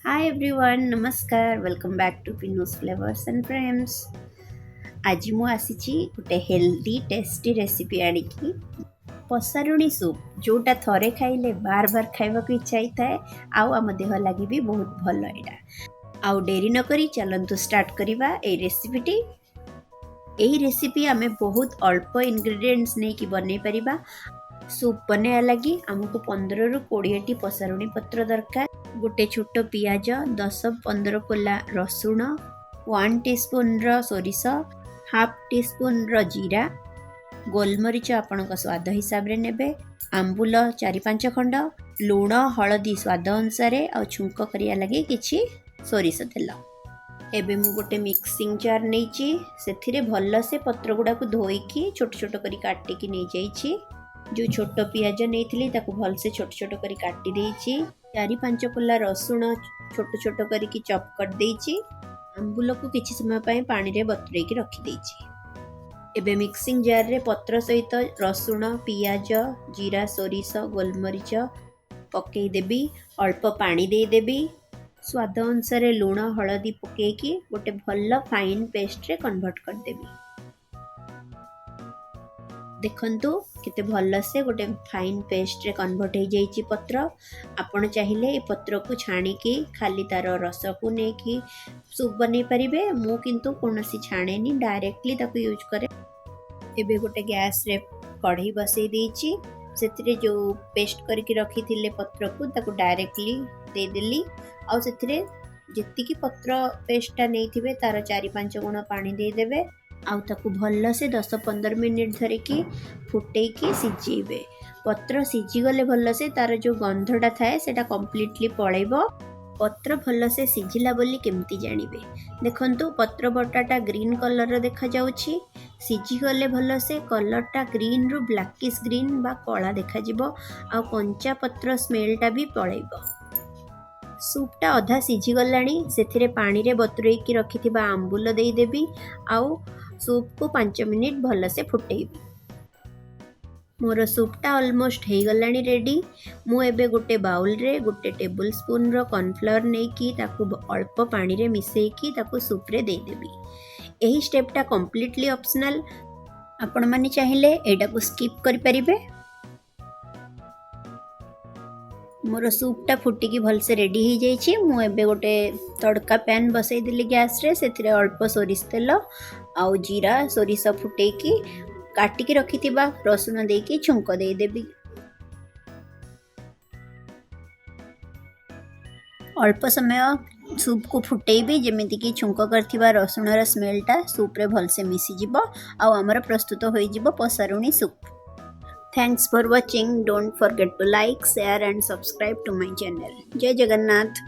Hi everyone, नमस्कार welcome back to Pino's flavours and friends. आज मु आसीची गोटे हेल्दी टेस्टी रेसिपी आनिकी पसारुणी सूप जोटा थरे खाइले बार बार खाइबा को इच्छा होता आउ आम देह लगी भी बहुत भल एटा। आउ डेरी न करी चलंतु स्टार्ट करिबा ए रेसिपीटी। एही रेसिपी आमे बहुत अल्प इंग्रेडिएंट्स नै कि बनै परिबा। सूप बनाया लगी आमको 15 रु 20 टी पसारुणी पत्र दरकार। गोटे छोट पियाज 10-15 कोला रसुण 1 टीस्पून सोरिष हाफ टीस्पून जीरा गोलमरीच आपण स्वाद हिसाब रे नेबे आंबुल 4-5 खंड लूण हलदी स्वाद अनुसार आ छुंक करिया लगी किछि सोरिष तेल। एबे मु गोटे मिक्सिंग जार नैची सेथिरे भल से पत्र गुडा को धोईकी छोट छोट करी काटी की नै जाईची। जो छोट पियाज नहीं ताको भल से छोट छोट करी काटी देइची। 4-5 कोला रसुण छोट छोट करी की चॉप कर देइची। आंबुल को किछि समय पय पानी रे बतुरै की रखी देइची। एबे मिक्सिंग जार रे पत्र सहित रसुण पियाज जीरा सोरिष गोलमरीच पकई देबी। अल्प पानी दे देबी। स्वाद अनुसार लूण हलदी पकई की गोटे भल फाइन पेस्ट रे कन्वर्ट कर देबी। देखंतु केते भल से गोटे फाइन पेस्ट रे कन्वर्ट हो जाइछि पत्र। आपण चाहिए ए पत्र को छाणी की खाली तार रस को ने की सूप बनै परिबे। मु किंतु कोनोसी छाणेनी डायरेक्टली ताको यूज करे। एबे गोटे गैस रे कढ़ई बसई देइछि सेतिरे जो पेस्ट करके रखी थिले पत्र को ताको डायरेक्टली दे देली। आ सेतिरे जेतिकी पत्र पेस्टटा नै थिबे तार 4-5 गुण पानी दे देबे। आउ ताकू भल से 10-15 मिनिट धरे की फुटे की सिझेबे। पत्र सिझी गले भल से तार जो गंधटा थाए सेटा कंप्लीटली पळेबो। पत्र भल से सिझिला बोली केमती जानिबे देखंतु पत्र बटाटा ग्रीन कलर रो देखा जाउछि। सिझी गले भल से कलरटा ग्रीन रु ब्लैकिश ग्रीन बा कला देखा जिवो। आ कंचा पत्र स्मेलटा भी पळेबो। सूपटा अधा सिझी गलानी सेथिरे पानी रे बतुरै की रखिथिबा आंबुल देई देबी। आउ सूप को 5 मिनिट भल से फुटेबी। मोर सूपटा ऑलमोस्ट हो गलानी रेडी। मु एबे गोटे बाउल रे गोटे टेबल स्पून रो कॉर्नफ्लोर नै की ताकू अल्प पानी रे मिसई की ताकू सूप रे दे देबी। एही स्टेपटा कंप्लीटली ऑप्शनल। आपण माने चाहिले एटा को स्किप करि परिबे। मोर सूपटा फुटिकी भल से रेडी हो जाइछि। मु एबे गोटे तड़का पैन बसई देली गैस रे सेथिरे अल्प सोरिष तेल आउ जीरा सोरिष फुटे की काटिकी रखिथिबा रसुण देकी छुंक दे देबी। अल्प समय सूप को फुटेबी जेमिति की छुंक करथिबा रसुण रा स्मेलटा सूप रे भल से मिसी जिवो। आउ हमर प्रस्तुत होई जिवो पसारुणी soup. Thanks for watching. Don't forget to like, share and subscribe to my channel. Jai Jagannath.